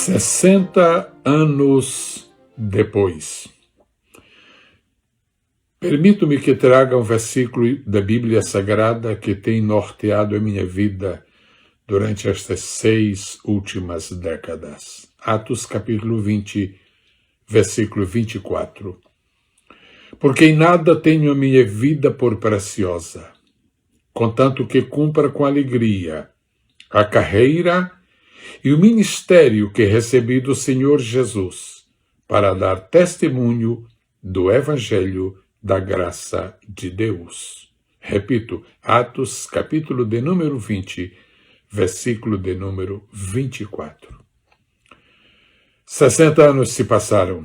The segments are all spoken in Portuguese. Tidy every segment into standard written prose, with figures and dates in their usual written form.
60 anos depois. Permito-me que traga um versículo da Bíblia Sagrada que tem norteado a minha vida durante estas 6 últimas décadas. Atos capítulo 20, versículo 24. Porque em nada tenho a minha vida por preciosa, contanto que cumpra com alegria a carreira e o ministério que recebi do Senhor Jesus, para dar testemunho do Evangelho da graça de Deus. Repito, Atos, capítulo de número 20, versículo de número 24. 60 anos se passaram.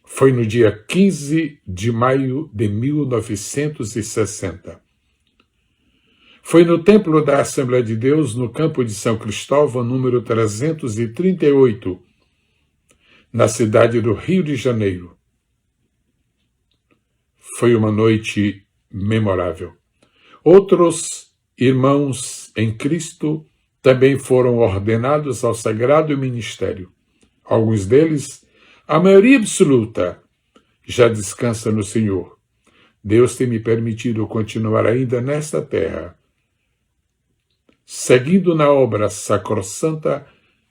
Foi no dia 15 de maio de 1960. Foi no Templo da Assembleia de Deus, no campo de São Cristóvão, número 338, na cidade do Rio de Janeiro. Foi uma noite memorável. Outros irmãos em Cristo também foram ordenados ao sagrado ministério. Alguns deles, a maioria absoluta, já descansa no Senhor. Deus tem me permitido continuar ainda nesta terra, seguindo na obra sacrossanta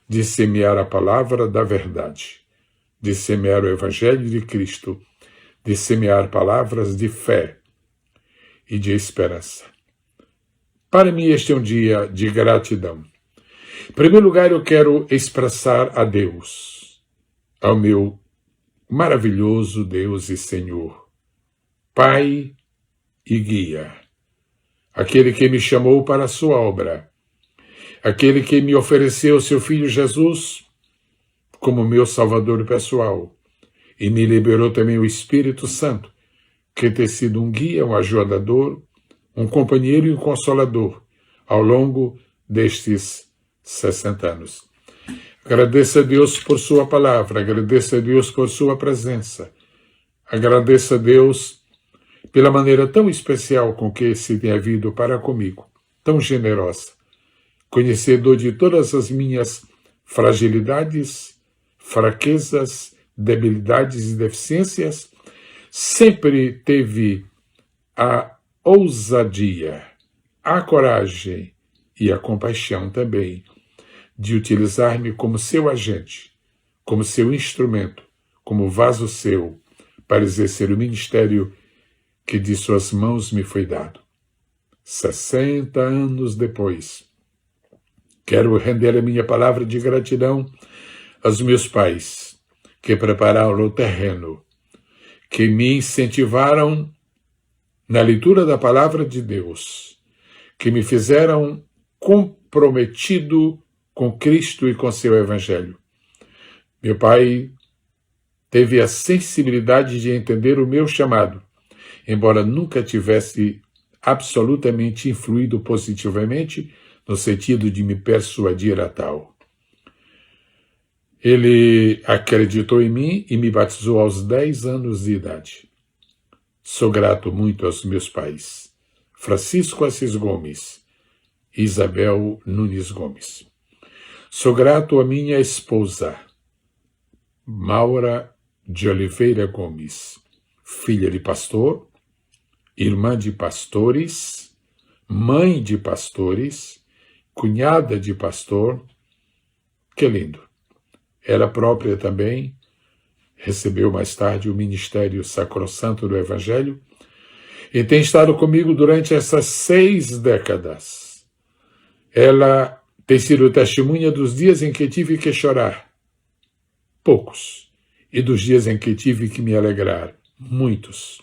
de semear a palavra da verdade, de semear o Evangelho de Cristo, de semear palavras de fé e de esperança. Para mim, este é um dia de gratidão. Em primeiro lugar, eu quero expressar a Deus, ao meu maravilhoso Deus e Senhor, Pai e Guia, aquele que me chamou para a sua obra, aquele que me ofereceu seu Filho Jesus como meu Salvador pessoal e me liberou também o Espírito Santo, que tem sido um guia, um ajudador, um companheiro e um consolador ao longo destes 60 anos. Agradeço a Deus por sua palavra, agradeço a Deus por sua presença, agradeço a Deus pela maneira tão especial com que se tem havido para comigo, tão generosa, conhecedor de todas as minhas fragilidades, fraquezas, debilidades e deficiências, sempre teve a ousadia, a coragem e a compaixão também de utilizar-me como seu agente, como seu instrumento, como vaso seu, para exercer o ministério que de suas mãos me foi dado. 60 anos depois, quero render a minha palavra de gratidão aos meus pais, que prepararam o terreno, que me incentivaram na leitura da palavra de Deus, que me fizeram comprometido com Cristo e com seu Evangelho. Meu pai teve a sensibilidade de entender o meu chamado, embora nunca tivesse absolutamente influído positivamente no sentido de me persuadir a tal. Ele acreditou em mim e me batizou aos 10 anos de idade. Sou grato muito aos meus pais, Francisco Assis Gomes e Isabel Nunes Gomes. Sou grato à minha esposa, Maura de Oliveira Gomes, filha de pastor, irmã de pastores, mãe de pastores, cunhada de pastor. Que lindo! Ela própria também recebeu mais tarde o ministério sacrossanto do Evangelho e tem estado comigo durante essas 6 décadas. Ela tem sido testemunha dos dias em que tive que chorar, poucos, e dos dias em que tive que me alegrar, muitos.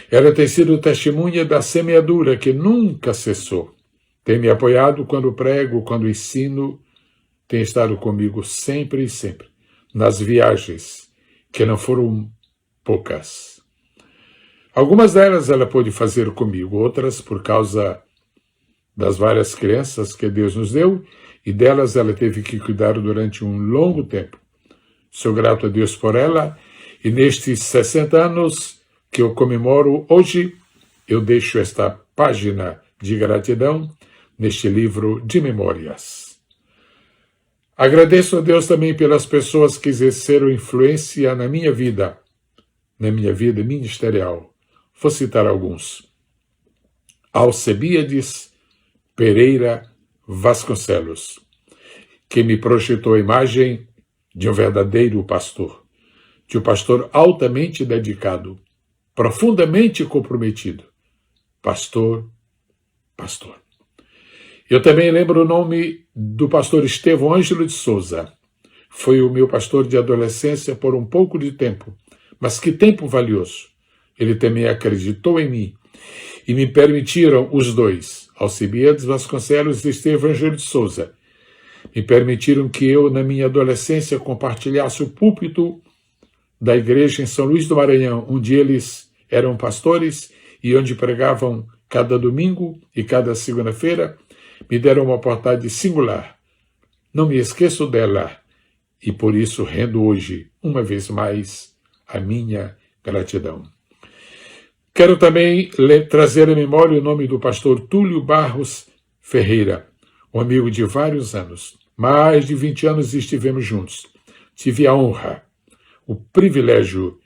Ela tem sido testemunha da semeadura que nunca cessou. Tem me apoiado quando prego, quando ensino, tem estado comigo sempre e sempre, nas viagens, que não foram poucas. Algumas delas ela pôde fazer comigo, outras por causa das várias crianças que Deus nos deu, e delas ela teve que cuidar durante um longo tempo. Sou grato a Deus por ela, e nestes 60 anos que eu comemoro hoje, eu deixo esta página de gratidão neste livro de memórias. Agradeço a Deus também pelas pessoas que exerceram influência na minha vida ministerial. Vou citar alguns. Alcebiades Pereira Vasconcelos, que me projetou a imagem de um verdadeiro pastor, de um pastor altamente dedicado, profundamente comprometido. Pastor. Eu também lembro o nome do pastor Estevão Ângelo de Souza. Foi o meu pastor de adolescência por um pouco de tempo, mas que tempo valioso. Ele também acreditou em mim e me permitiram os dois, Alcebiades Vasconcelos e Estevão Ângelo de Souza, me permitiram que eu, na minha adolescência, compartilhasse o púlpito da igreja em São Luís do Maranhão, onde eles eram pastores e onde pregavam cada domingo e cada segunda-feira. Me deram uma oportunidade singular. Não me esqueço dela e por isso rendo hoje, uma vez mais, a minha gratidão. Quero também trazer à memória o nome do pastor Túlio Barros Ferreira, um amigo de vários anos. Mais de 20 anos estivemos juntos. Tive a honra, o privilégio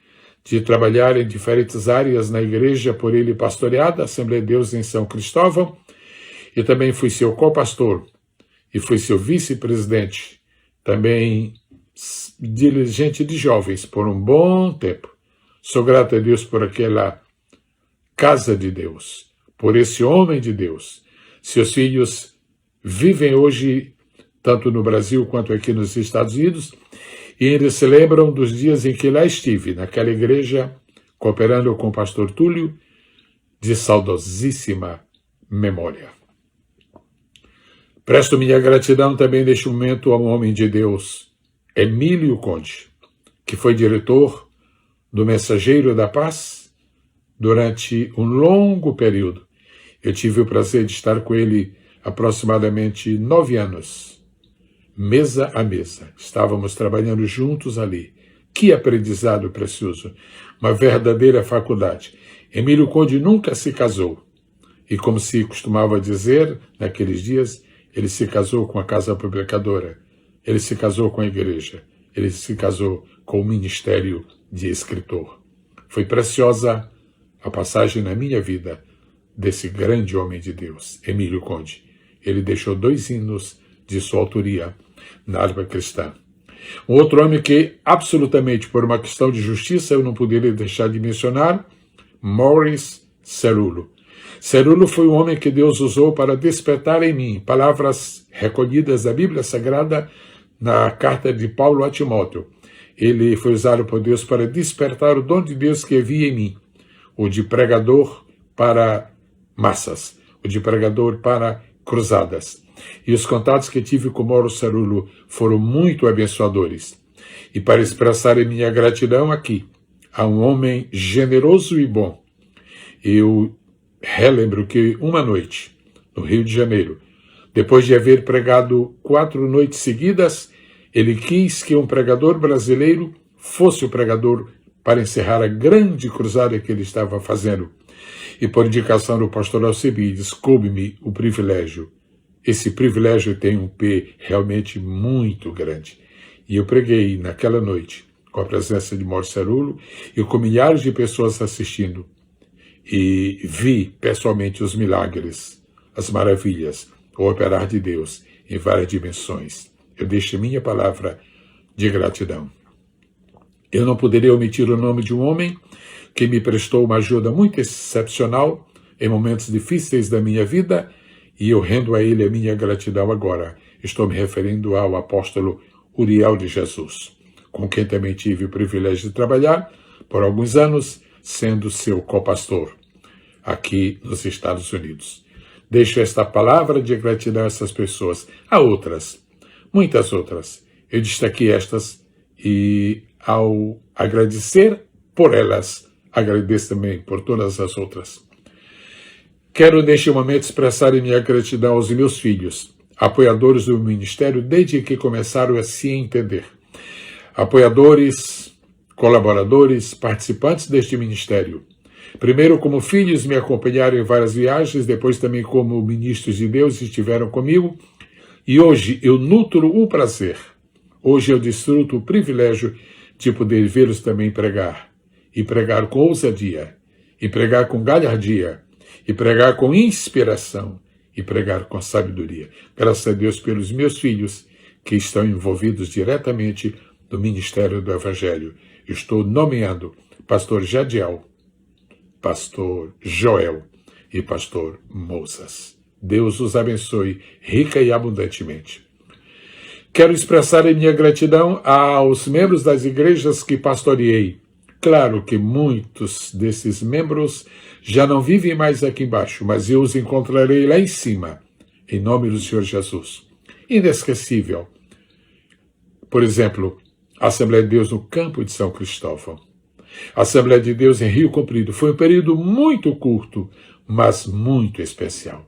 de trabalhar em diferentes áreas na igreja por ele pastoreada, Assembleia de Deus em São Cristóvão, e também fui seu co-pastor e fui seu vice-presidente, também dirigente de jovens por um bom tempo. Sou grato a Deus por aquela casa de Deus, por esse homem de Deus. Seus filhos vivem hoje, tanto no Brasil quanto aqui nos Estados Unidos, e eles se lembram dos dias em que lá estive, naquela igreja, cooperando com o pastor Túlio, de saudosíssima memória. Presto minha gratidão também neste momento ao homem de Deus, Emílio Conde, que foi diretor do Mensageiro da Paz durante um longo período. Eu tive o prazer de estar com ele aproximadamente 9 anos, mesa a mesa. Estávamos trabalhando juntos ali. Que aprendizado precioso, uma verdadeira faculdade. Emílio Conde nunca se casou. E como se costumava dizer naqueles dias, ele se casou com a casa publicadora, ele se casou com a igreja, ele se casou com o ministério de escritor. Foi preciosa a passagem na minha vida desse grande homem de Deus, Emílio Conde. Ele deixou 2 hinos de sua autoria na harpa cristã. Um outro homem que, absolutamente por uma questão de justiça, eu não poderia deixar de mencionar, Maurice Cerullo. Cerullo foi um homem que Deus usou para despertar em mim palavras recolhidas da Bíblia Sagrada na carta de Paulo a Timóteo. Ele foi usado por Deus para despertar o dom de Deus que havia em mim, o de pregador para massas, o de pregador para cruzadas. E os contatos que tive com Mauro Cerullo foram muito abençoadores. E para expressar a minha gratidão aqui, a um homem generoso e bom, eu relembro que uma noite, no Rio de Janeiro, depois de haver pregado 4 noites seguidas, ele quis que um pregador brasileiro fosse o pregador para encerrar a grande cruzada que ele estava fazendo. E por indicação do pastor Alcebiades, coube-me o privilégio. Esse privilégio tem um P realmente muito grande. E eu preguei naquela noite, com a presença de Mauro Cerullo e com milhares de pessoas assistindo. E vi pessoalmente os milagres, as maravilhas, o operar de Deus em várias dimensões. Eu deixo minha palavra de gratidão. Eu não poderia omitir o nome de um homem que me prestou uma ajuda muito excepcional em momentos difíceis da minha vida, e eu rendo a ele a minha gratidão agora. Estou me referindo ao apóstolo Uriel de Jesus, com quem também tive o privilégio de trabalhar por alguns anos, sendo seu co-pastor aqui nos Estados Unidos. Deixo esta palavra de gratidão a essas pessoas. Há outras, muitas outras. Eu destaquei estas e, ao agradecer por elas, agradeço também por todas as outras. Quero, neste momento, expressar minha gratidão aos meus filhos, apoiadores do ministério desde que começaram a se entender. Apoiadores, colaboradores, participantes deste ministério. Primeiro como filhos me acompanharam em várias viagens, depois também como ministros de Deus estiveram comigo, E hoje eu nutro o prazer, hoje eu desfruto o privilégio de poder vê-los também pregar, e pregar com ousadia, e pregar com galhardia, e pregar com inspiração, e pregar com sabedoria. Graças a Deus pelos meus filhos, que estão envolvidos diretamente no ministério do Evangelho. Estou nomeando pastor Jadiel, pastor Joel e pastor Moisés. Deus os abençoe rica e abundantemente. Quero expressar a minha gratidão aos membros das igrejas que pastoreei. Claro que muitos desses membros já não vivem mais aqui embaixo, mas eu os encontrarei lá em cima, em nome do Senhor Jesus. Inesquecível. Por exemplo, a Assembleia de Deus no campo de São Cristóvão. A Assembleia de Deus em Rio Comprido. Foi um período muito curto, mas muito especial.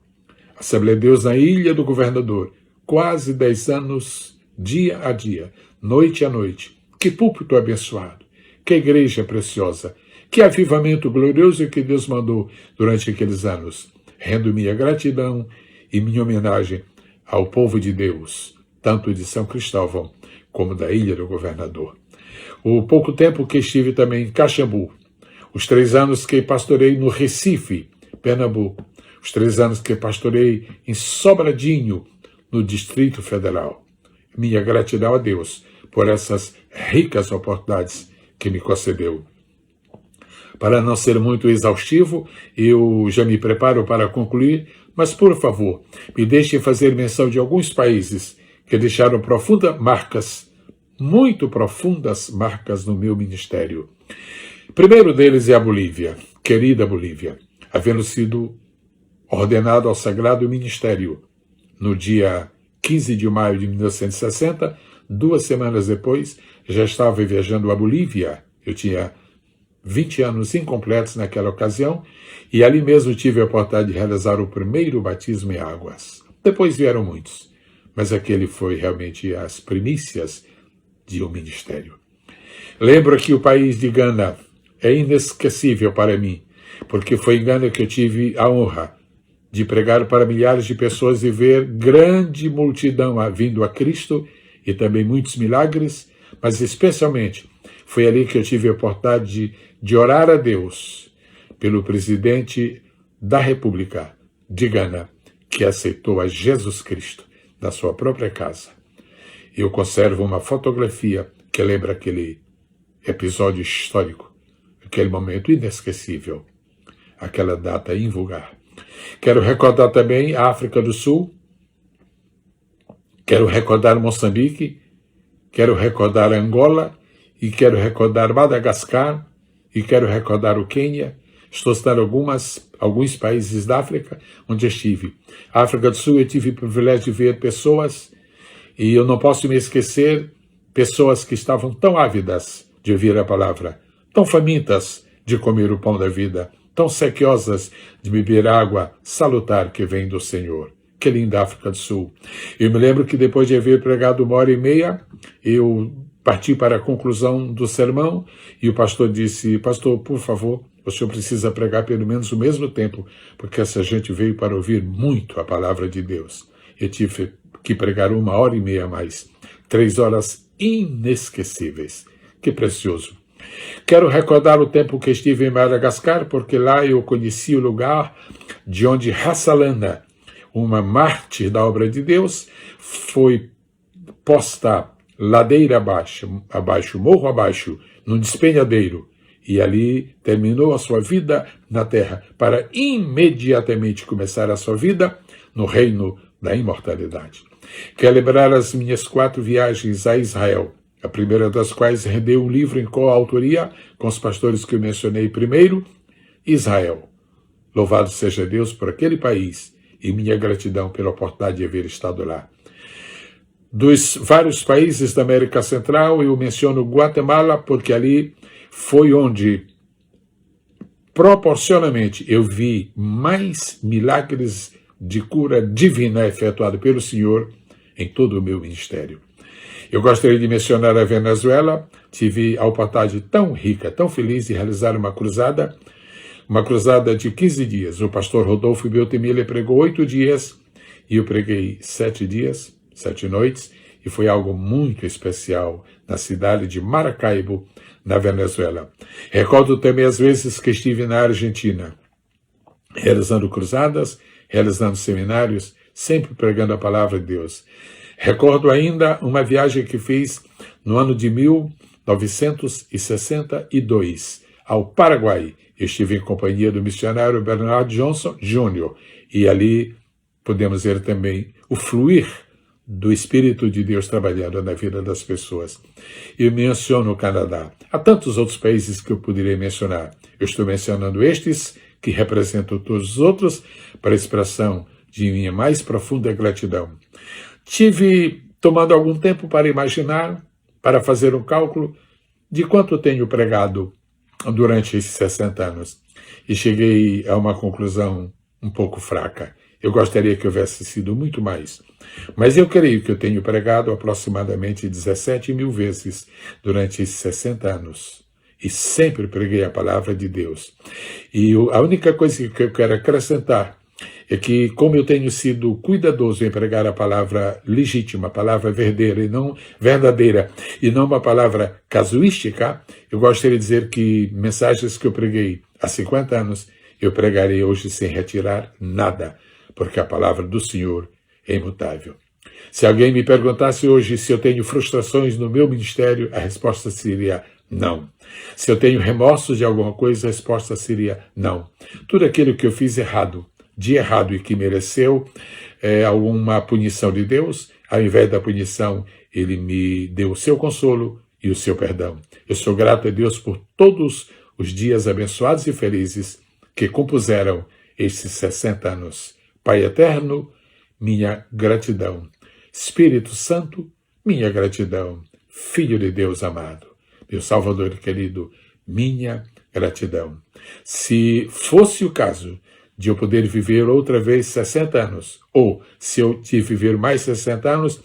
A Assembleia de Deus na Ilha do Governador. Quase 10 anos, dia a dia, noite a noite. Que púlpito abençoado. Que igreja preciosa. Que avivamento glorioso que Deus mandou durante aqueles anos. Rendo minha gratidão e minha homenagem ao povo de Deus, tanto de São Cristóvão como da Ilha do Governador. O pouco tempo que estive também em Caxambu, os 3 anos que pastorei no Recife, Pernambuco, os 3 anos que pastorei em Sobradinho, no Distrito Federal. Minha gratidão a Deus por essas ricas oportunidades que me concedeu. Para não ser muito exaustivo, eu já me preparo para concluir, mas, por favor, me deixem fazer menção de alguns países que deixaram profundas marcas, muito profundas marcas no meu ministério. O primeiro deles é a Bolívia, querida Bolívia, havendo sido ordenado ao Sagrado Ministério no dia 15 de maio de 1960, 2 semanas depois, já estava viajando à Bolívia. Eu tinha 20 anos incompletos naquela ocasião, e ali mesmo tive a oportunidade de realizar o primeiro batismo em águas. Depois vieram muitos, mas aquele foi realmente as primícias de um ministério. Lembro que o país de Gana é inesquecível para mim, porque foi em Gana que eu tive a honra de pregar para milhares de pessoas e ver grande multidão vindo a Cristo e também muitos milagres, mas especialmente foi ali que eu tive a oportunidade de orar a Deus pelo presidente da República de Gana, que aceitou a Jesus Cristo na sua própria casa. Eu conservo uma fotografia que lembra aquele episódio histórico, aquele momento inesquecível, aquela data invulgar. Quero recordar também a África do Sul, quero recordar Moçambique, quero recordar Angola, e quero recordar Madagascar, e quero recordar o Quênia. Estou citando alguns países da África onde estive. A África do Sul eu tive o privilégio de ver pessoas, e eu não posso me esquecer, pessoas que estavam tão ávidas de ouvir a palavra, tão famintas de comer o pão da vida, tão sequiosas de beber água salutar que vem do Senhor. Que linda África do Sul. Eu me lembro que depois de haver pregado 1h30, eu parti para a conclusão do sermão e o pastor disse: pastor, por favor, o senhor precisa pregar pelo menos o mesmo tempo, porque essa gente veio para ouvir muito a palavra de Deus. Eu tive que pregar 1h30 a mais. 3 horas inesquecíveis. Que precioso. Quero recordar o tempo que estive em Madagascar, porque lá eu conheci o lugar de onde Hassalana, uma mártir da obra de Deus, foi posta ladeira abaixo, morro abaixo, num despenhadeiro, e ali terminou a sua vida na terra, para imediatamente começar a sua vida no reino da imortalidade. Quero lembrar as minhas 4 viagens a Israel, a primeira das quais rendeu um livro em coautoria com os pastores que eu mencionei primeiro, Israel. Louvado seja Deus por aquele país e minha gratidão pela oportunidade de haver estado lá. Dos vários países da América Central, eu menciono Guatemala, porque ali foi onde, proporcionalmente, eu vi mais milagres de cura divina efetuado pelo Senhor em todo o meu ministério. Eu gostaria de mencionar a Venezuela. Tive a oportunidade tão rica, tão feliz de realizar uma cruzada de 15 dias. O pastor Rodolfo Beltemille pregou 8 dias e eu preguei 7 dias, 7 noites, e foi algo muito especial na cidade de Maracaibo, na Venezuela. Recordo também as vezes que estive na Argentina, realizando cruzadas, realizando seminários, sempre pregando a palavra de Deus. Recordo ainda uma viagem que fiz no ano de 1962 ao Paraguai. Eu estive em companhia do missionário Bernard Johnson Jr. e ali podemos ver também o fluir do Espírito de Deus trabalhando na vida das pessoas. Eu menciono o Canadá. Há tantos outros países que eu poderia mencionar. Eu estou mencionando estes, que representam todos os outros, para a expressão de minha mais profunda gratidão. Tive tomando algum tempo para imaginar, para fazer um cálculo de quanto tenho pregado durante esses 60 anos. E cheguei a uma conclusão um pouco fraca. Eu gostaria que houvesse sido muito mais. Mas eu creio que eu tenho pregado aproximadamente 17 mil vezes durante esses 60 anos. E sempre preguei a palavra de Deus. E a única coisa que eu quero acrescentar é que, como eu tenho sido cuidadoso em pregar a palavra legítima, a palavra verdadeira, e não uma palavra casuística, eu gostaria de dizer que mensagens que eu preguei há 50 anos, eu pregarei hoje sem retirar nada, porque a palavra do Senhor é imutável. Se alguém me perguntasse hoje se eu tenho frustrações no meu ministério, a resposta seria não. Se eu tenho remorsos de alguma coisa, a resposta seria não. Tudo aquilo que eu fiz de errado e que mereceu alguma punição de Deus, ao invés da punição, ele me deu o seu consolo e o seu perdão. Eu sou grato a Deus por todos os dias abençoados e felizes que compuseram esses 60 anos. Pai eterno, minha gratidão. Espírito Santo, minha gratidão. Filho de Deus amado, meu Salvador querido, minha gratidão. Se fosse o caso de eu poder viver outra vez 60 anos, ou se eu de viver mais 60 anos,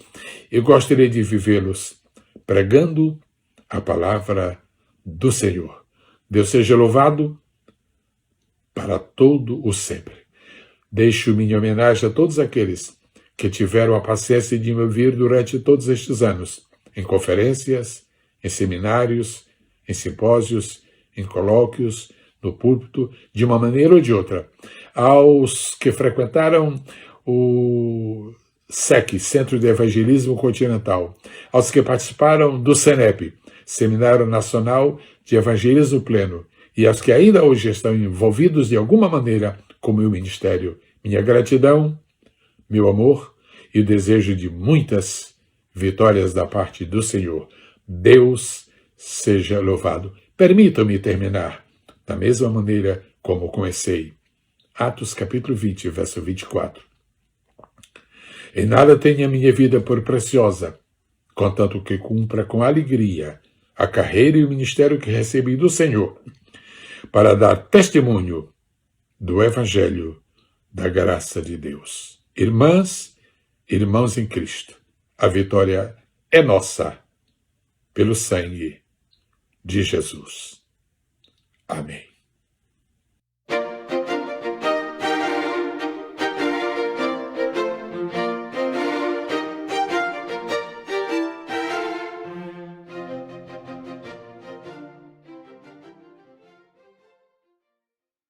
eu gostaria de vivê-los pregando a palavra do Senhor. Deus seja louvado para todo o sempre. Deixo minha homenagem a todos aqueles que tiveram a paciência de me ouvir durante todos estes anos, em conferências, em seminários, em simpósios, em colóquios, no púlpito, de uma maneira ou de outra. Aos que frequentaram o SEC, Centro de Evangelismo Continental, aos que participaram do SENEP, Seminário Nacional de Evangelismo Pleno, e aos que ainda hoje estão envolvidos de alguma maneira com o meu ministério, minha gratidão, meu amor e o desejo de muitas vitórias da parte do Senhor. Deus seja louvado. Permitam-me terminar da mesma maneira como comecei. Atos capítulo 20, verso 24. Em nada tenho a minha vida por preciosa, contanto que cumpra com alegria a carreira e o ministério que recebi do Senhor, para dar testemunho do Evangelho da graça de Deus. Irmãs, irmãos em Cristo, a vitória é nossa, pelo sangue de Jesus. Amém.